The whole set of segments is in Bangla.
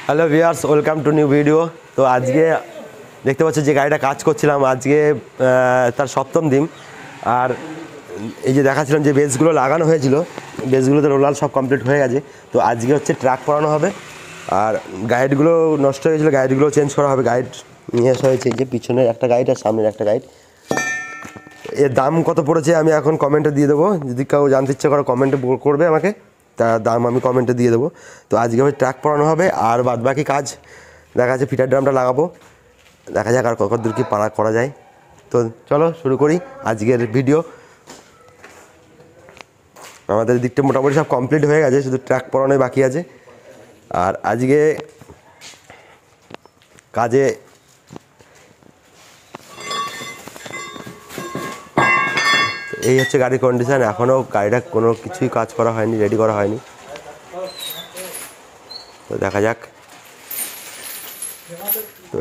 Hello viewers, welcome to new video. তো আজকে দেখতে পাচ্ছি যে গাড়িটা কাজ করছিলাম, আজকে তার সপ্তম দিন। আর এই যে দেখাচ্ছিলাম যে বেসগুলো লাগানো হয়েছিল, বেসগুলোতে রোলার সব কমপ্লিট হয়ে গেছে। তো আজকে হচ্ছে ট্র্যাক করানো হবে। আর গাইডগুলো নষ্ট হয়ে গেছিলো, গাইডগুলো চেঞ্জ করা হবে। গাইড নিয়ে আসা হয়েছে, যে পিছনের একটা গাইড আর সামনের একটা গাইড। এর দাম কত পড়েছে আমি এখন কমেন্টে দিয়ে দেবো, যদি কেউ জানতে ইচ্ছে করে কমেন্টে করবে আমাকে, তার দাম আমি কমেন্টে দিয়ে দেবো। তো আজকে আমি ট্র্যাক করানো হবে, আর বাদ বাকি কাজ দেখা যাচ্ছে ফিটার ড্রামটা লাগাবো, দেখা যাক আর কত দূর কি পারা করা যায়। তো চলো শুরু করি আজকের ভিডিও। আমাদের দিকটা মোটামুটি সব কমপ্লিট হয়ে গেছে, শুধু ট্র্যাক পরানোই বাকি আছে। আর আজকে কাজে এই হচ্ছে গাড়ির কন্ডিশান। এখনও গাড়িটা কোনো কিছুই কাজ করা হয়নি, রেডি করা হয়নি। তো দেখা যাক। তো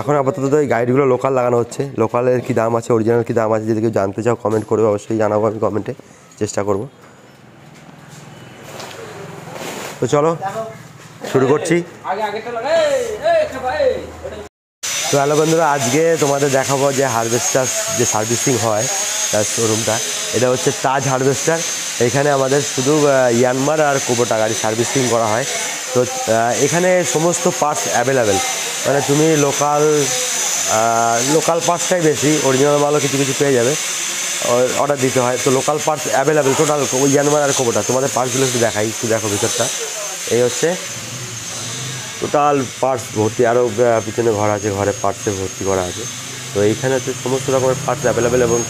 এখন আপাতত এই গাইডগুলো লোকাল লাগানো হচ্ছে। লোকালের কী দাম আছে, অরিজিনাল কী দাম আছে, যদি কেউ জানতে চাও কমেন্ট করবে, অবশ্যই জানাবো, আমি কমেন্টে চেষ্টা করব। তো চলো শুরু করছি। তো হ্যালো বন্ধুরা, আজকে তোমাদের দেখাবো যে হারভেস্টার যে সার্ভিসিং হয় তার শোরুমটা। এটা হচ্ছে তাজ হারভেস্টার। এখানে আমাদের শুধু ইয়ানমার আর কুবোটা গাড়ি সার্ভিসিং করা হয়। তো এখানে সমস্ত পার্টস অ্যাভেলেবেল, মানে তুমি লোকাল পার্টসটাই বেশি, অরিজিনাল মালও কিছু কিছু পেয়ে যাবে, অর্ডার দিতে হয়। তো লোকাল পার্টস অ্যাভেলেবেল টোটাল, ওই ইয়ানমার আর কুবোটা। তোমাদের পার্টসগুলো একটু দেখাই, একটু দেখো ভিতরটা। এই হচ্ছে টোটাল পার্টস ভর্তি, আরও পিছনে ঘর আছে, ঘরে পার্টসে ভর্তি করা আছে। তো এইখানে হচ্ছে সমস্ত রকমের পার্টস অ্যাভেলেবেল এবং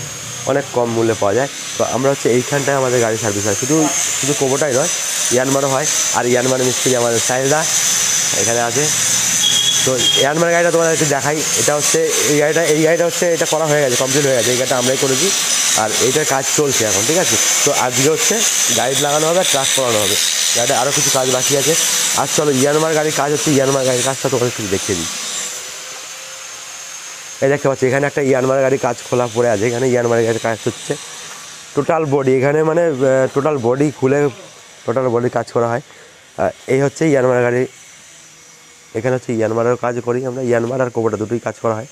অনেক কম মূল্যে পাওয়া যায়। তো আমরা হচ্ছে এইখানটায় আমাদের গাড়ি সার্ভিস হয়, শুধু কোবোটাই নয়, ইয়ানমারও হয়। আর ইয়ানমারের মিস্ত্রি আমাদের সাহেবদা এখানে আছে। তো ইয়ানমার গাড়িটা তোমাদের একটু দেখাই। এটা হচ্ছে এই গাড়িটা হচ্ছে এটা করা হয়ে গেছে, কমপ্লিট হয়ে গেছে। এই গাড়িটা আমরাই করেছি, আর এইটার কাজ চলছে এখন, ঠিক আছে। তো আজকে হচ্ছে গাইড লাগানো হবে, ট্রাক করানো হবে। গাড়িটা আরও কিছু কাজ বাকি আছে। আর চলো ইয়ানমার গাড়ির কাজ হচ্ছে, ইয়ানমার গাড়ির কাজটা তোমাদের একটু দেখিয়ে দিই। এই দেখতে পাচ্ছি এখানে একটা ইয়ানমার গাড়ির কাজ খোলা পড়ে আছে। এখানে ইয়ানমার গাড়ির কাজ হচ্ছে টোটাল বডি, এখানে মানে টোটাল বডি খুলে টোটাল বডি কাজ করা হয়। এই হচ্ছে ইয়ানমার গাড়ি। এখানে হচ্ছে ইয়ানমারের কাজ করি আমরা, ইয়ানমার আর কোবোটা দুটোই কাজ করা হয়।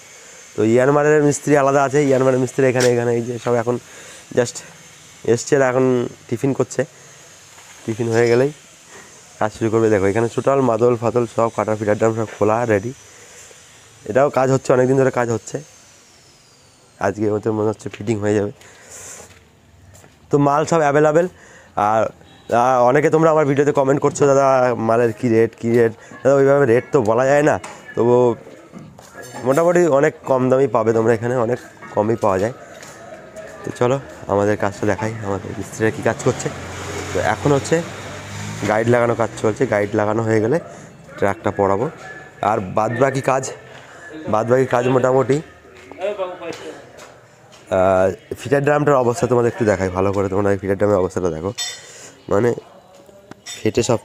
তো ইয়ানমারের মিস্ত্রি আলাদা আছে, ইয়ানমারের মিস্ত্রি এখানে এই যে সব এখন জাস্ট এসছে, এখন টিফিন করছে। টিফিন হয়ে গেলেই কাজ শুরু করবে। দেখো এখানে টোটাল মাদল ফাদল সব কাটা, ফিটার ড্রাম সব খোলা রেডি। এটাও কাজ হচ্ছে, অনেক দিন ধরে কাজ হচ্ছে। আজকে মনে হচ্ছে ফিটিং হয়ে যাবে। তো মাল সব অ্যাভেলেবেল। আর অনেকে তোমরা আমার ভিডিওতে কমেন্ট করছো, দাদা মালের কী রেট দাদা ওইভাবে রেট তো বলা যায় না, তবু মোটামুটি অনেক কম দামই পাবে তোমরা, এখানে অনেক কমই পাওয়া যায়। তো চলো আমাদের কাজটা দেখাই, আমাদের মিস্ত্রিরা কী কাজ করছে। তো এখন হচ্ছে গাইড লাগানো কাজ চলছে, গাইড লাগানো হয়ে গেলে ট্র্যাকটা পরাবো। আর বাদবাকি কাজ মোটামুটি ফিটার ড্রামটার অবস্থা তোমাদের একটু দেখাই ভালো করে। তোমরা ফিটার ড্রামের অবস্থাটা দেখো, মানে ফেটে সব,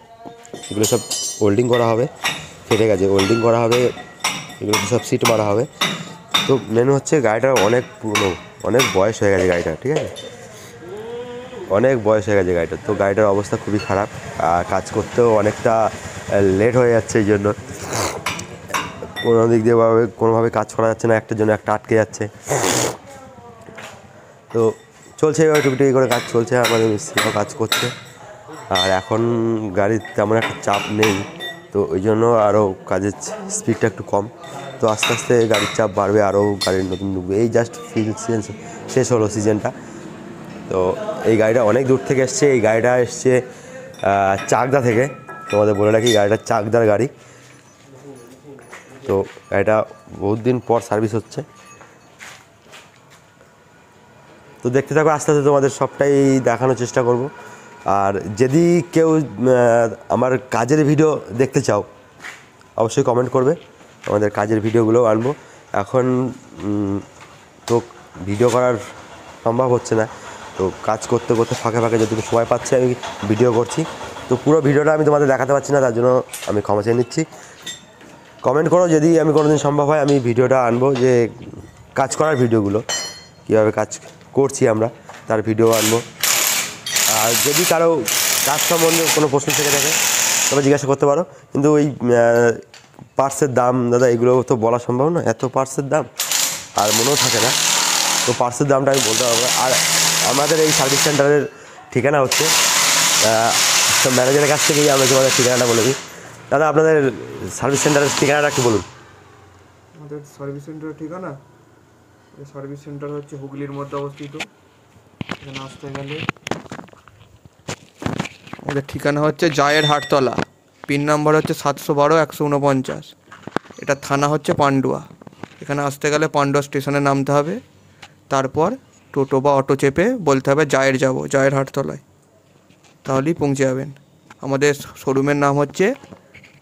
এগুলো সব ওল্ডিং করা হবে, ফেটে গেছে, ওল্ডিং করা হবে, এগুলো সব সিট মারা হবে। তো মেন হচ্ছে গাড়িটা অনেক পুরনো, অনেক বয়স হয়ে গেছে গাড়িটা, ঠিক আছে, অনেক বয়স হয়ে গেছে গাড়িটার। তো গাড়িটার অবস্থা খুবই খারাপ, আর কাজ করতেও অনেকটা লেট হয়ে যাচ্ছে। এই জন্য কোনো দিক দিয়ে কোনোভাবে কাজ করা যাচ্ছে না, একটার জন্য একটা আটকে যাচ্ছে। তো চলছে এবার টুকটুকি করে কাজ চলছে, আমাদের মিস্ত্রিরাও কাজ করছে। আর এখন গাড়ির তেমন একটা চাপ নেই, তো ওই জন্য আরও কাজের স্পিডটা একটু কম। তো আস্তে আস্তে গাড়ির চাপ বাড়বে, আরও গাড়ির নতুন ঢুকবে। এই জাস্ট সিজন শেষ হলো সিজনটা। তো এই গাড়িটা অনেক দূর থেকে এসছে, এই গাড়িটা এসছে চাকদা থেকে। তোমাদের বলে রাখি গাড়িটা চাকদার গাড়ি। তো গাড়িটা বহুত দিন পর সার্ভিস হচ্ছে। তো দেখতে থাকো, আস্তে আস্তে তোমাদের সবটাই দেখানোর চেষ্টা করব। আর যদি কেউ আমার কাজের ভিডিও দেখতে চাও অবশ্যই কমেন্ট করবে, আমাদের কাজের ভিডিওগুলোও আনবো। এখন তো ভিডিও করার সম্ভব হচ্ছে না, তো কাজ করতে করতে ফাঁকে যতটুকু সময় পাচ্ছি আমি ভিডিও করছি। তো পুরো ভিডিওটা আমি তোমাদের দেখাতে পারছি না, তার জন্য আমি ক্ষমা চেয়ে নিচ্ছি। কমেন্ট করো, যদি আমি কোনোদিন সম্ভব হয় আমি ভিডিওটা আনবো, যে কাজ করার ভিডিওগুলো কীভাবে কাজ করছি আমরা তার ভিডিও আনবো। আর যদি কারো কাজ সম্বন্ধে কোনো প্রশ্ন থেকে থাকে তবে জিজ্ঞাসা করতে পারো। কিন্তু ওই পার্টসের দাম দাদা এগুলো তো বলা সম্ভব না, এত পার্টসের দাম আর মনেও থাকে না, তো পার্টসের দামটা আমি বলতে পারবো। আর আমাদের এই সার্ভিস সেন্টারের ঠিকানা হচ্ছে, ম্যানেজারের কাছ থেকেই আমরা তোমাদের ঠিকানাটা বলে দিই। দাদা আপনাদের সার্ভিস সেন্টারের ঠিকানাটা একটু বলুন। আমাদের সার্ভিস সেন্টারের ঠিকানা, সার্ভিস সেন্টার হচ্ছে হুগলির মধ্যে অবস্থিত। এখানে আসতে গেলে আমাদের ঠিকানা হচ্ছে জায়ের হাটতলা, পিন নাম্বার হচ্ছে 712-149। এটা থানা হচ্ছে পান্ডুয়া। এখানে আসতে গেলে পান্ডুয়া স্টেশনে নামতে হবে, তারপর টোটো বা অটো চেপে বলতে হবে জায়ের যাব, জায়ের হাটতলায়, তাহলেই পৌঁছে যাবেন। আমাদের শোরুমের নাম হচ্ছে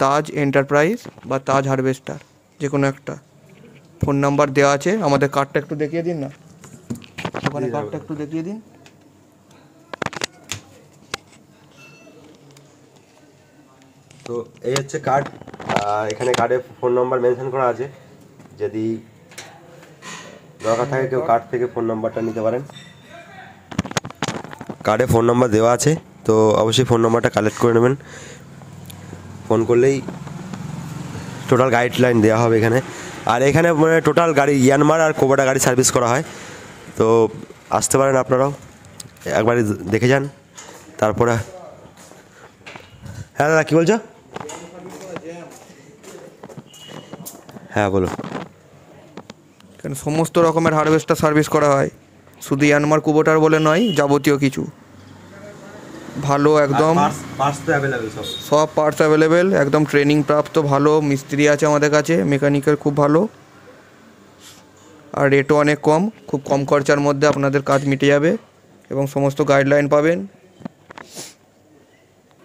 তাজ এন্টারপ্রাইজ বা তাজ হারভেস্টার, যে কোনো একটা। ফোন নাম্বার দেওয়া আছে, আমাদের কার্ডটা একটু দেখিয়ে দিন না, ওখানে কার্ডটা একটু দেখিয়ে দিন। তো এই হচ্ছে কার্ড, এখানে কার্ডে ফোন নাম্বার মেনশন করা আছে, যদি দরকার থাকে কেউ কার্ড থেকে ফোন নাম্বারটা নিতে পারেন। কার্ডে ফোন নাম্বার দেওয়া আছে, তো অবশ্যই ফোন নাম্বারটা কালেক্ট করে নেবেন। ফোন করলেই টোটাল গাইডলাইন দেওয়া হবে এখানে। আর এখানে মানে টোটাল গাড়ি ইয়ানমার আর কোবাটা গাড়ি সার্ভিস করা হয়, তো আসতে পারেন আপনারাও, একবারই দেখে যান। তারপরে হ্যাঁ দাদা কী বলছো? হ্যাঁ বলো। কারণ সমস্ত রকমের হারভেস্টার সার্ভিস করা হয়, শুধু ইয়ানমার কুবোটার বলে নয়, যাবতীয় কিছু ভালো একদম সব পার্টস অ্যাভেলেবেল, একদম ট্রেনিং প্রাপ্ত ভালো মিস্ত্রি আছে আমাদের কাছে, মেকানিকের খুব ভালো, আর রেটও অনেক কম, খুব কম খরচার মধ্যে আপনাদের কাজ মিটে যাবে এবং সমস্ত গাইডলাইন পাবেন।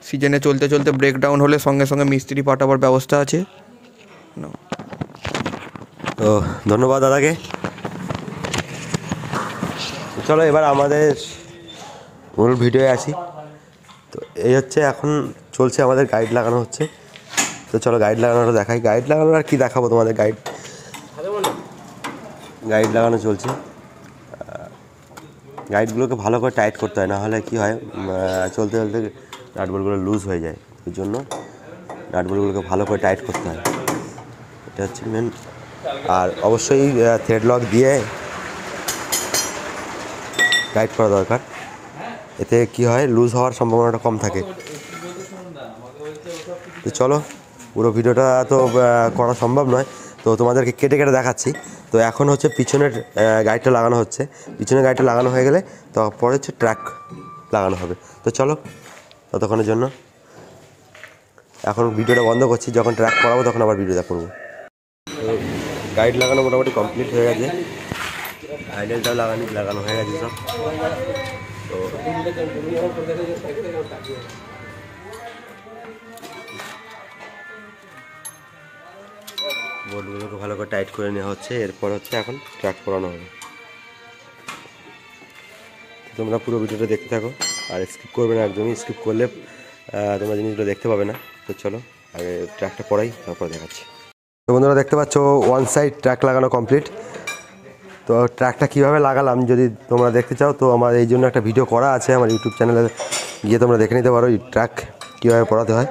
সিজনে চলতে চলতে ব্রেকডাউন হলে সঙ্গে সঙ্গে মিস্ত্রি পাঠাবার ব্যবস্থা আছে। তো ধন্যবাদ দাদাকে। চলো এবার আমাদের মূল ভিডিওয়ে আসি। তো এই হচ্ছে এখন চলছে আমাদের গাইড লাগানো হচ্ছে, তো চলো গাইড লাগানোটা দেখাই। গাইড লাগানো আর কি দেখাবো তোমাদের, গাইড লাগানো চলছে। গাইডগুলোকে ভালো করে টাইট করতে হয়, না হলে কী হয় চলতে চলতে নাটবলগুলো লুজ হয়ে যায়, ওই জন্য নাটবলগুলোকে ভালো করে টাইট করতে হয়, এটা হচ্ছে মেন। আর অবশ্যই থ্রেড লক দিয়ে টাইট করা দরকার, এতে কি হয় লুজ হওয়ার সম্ভাবনাটা কম থাকে। তো চলো পুরো ভিডিওটা তো করা সম্ভব নয়, তো তোমাদেরকে কেটে কেটে দেখাচ্ছি। তো এখন হচ্ছে পিছনের গাইডটা লাগানো হচ্ছে, পিছনের গাইডটা লাগানো হয়ে গেলে তারপরে হচ্ছে ট্র্যাক লাগানো হবে। তো চলো ততক্ষণের জন্য এখন ভিডিওটা বন্ধ করছি, যখন ট্র্যাক করাবো তখন আবার ভিডিওটা করবো। তো গাইড লাগানো মোটামুটি কমপ্লিট হয়ে গেছে, আইডেলটাও লাগানো হয়ে গেছে সব। তো বোর্ডগুলোকে ভালো করে টাইট করে নেওয়া হচ্ছে, এরপর হচ্ছে এখন ট্র্যাক করানো হবে। তোমরা পুরো ভিডিওটা দেখতে থাকো, আর স্কিপ করবে না, একদমই স্কিপ করলে তোমরা জিনিসগুলো দেখতে পাবে না। তো চলো আগে ট্র্যাকটা পরাই, তারপর দেখাচ্ছি। তো বন্ধুরা দেখতে পাচ্ছ ওয়ান সাইড ট্র্যাক লাগানো কমপ্লিট। তো ট্র্যাকটা কীভাবে লাগালাম যদি তোমরা দেখতে চাও, তো আমার এই জন্য একটা ভিডিও করা আছে আমার ইউটিউব চ্যানেলে, গিয়ে তোমরা দেখে নিতে পারো এই ট্র্যাক কীভাবে পরাতে হয়।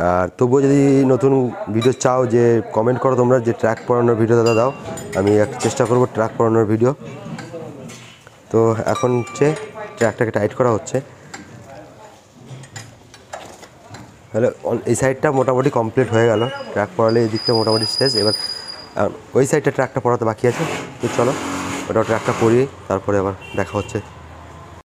আর তবুও যদি নতুন ভিডিও চাও, যে কমেন্ট করো তোমরা যে ট্র্যাক পরানোর ভিডিও দাদা দাও, আমি চেষ্টা করব ট্র্যাক পরানোর ভিডিও। তো এখন হচ্ছে ট্র্যাকটাকে টাইট করা হচ্ছে, তাহলে এই সাইডটা মোটামুটি কমপ্লিট হয়ে গেল, ট্র্যাক পরালে এই দিকটা মোটামুটি শেষ। এবার ওই সাইডটা ট্র্যাকটা পরাতে বাকি আছে, তো চলো ওটা ট্র্যাকটা পরিয়ে তারপরে আবার দেখা হচ্ছে।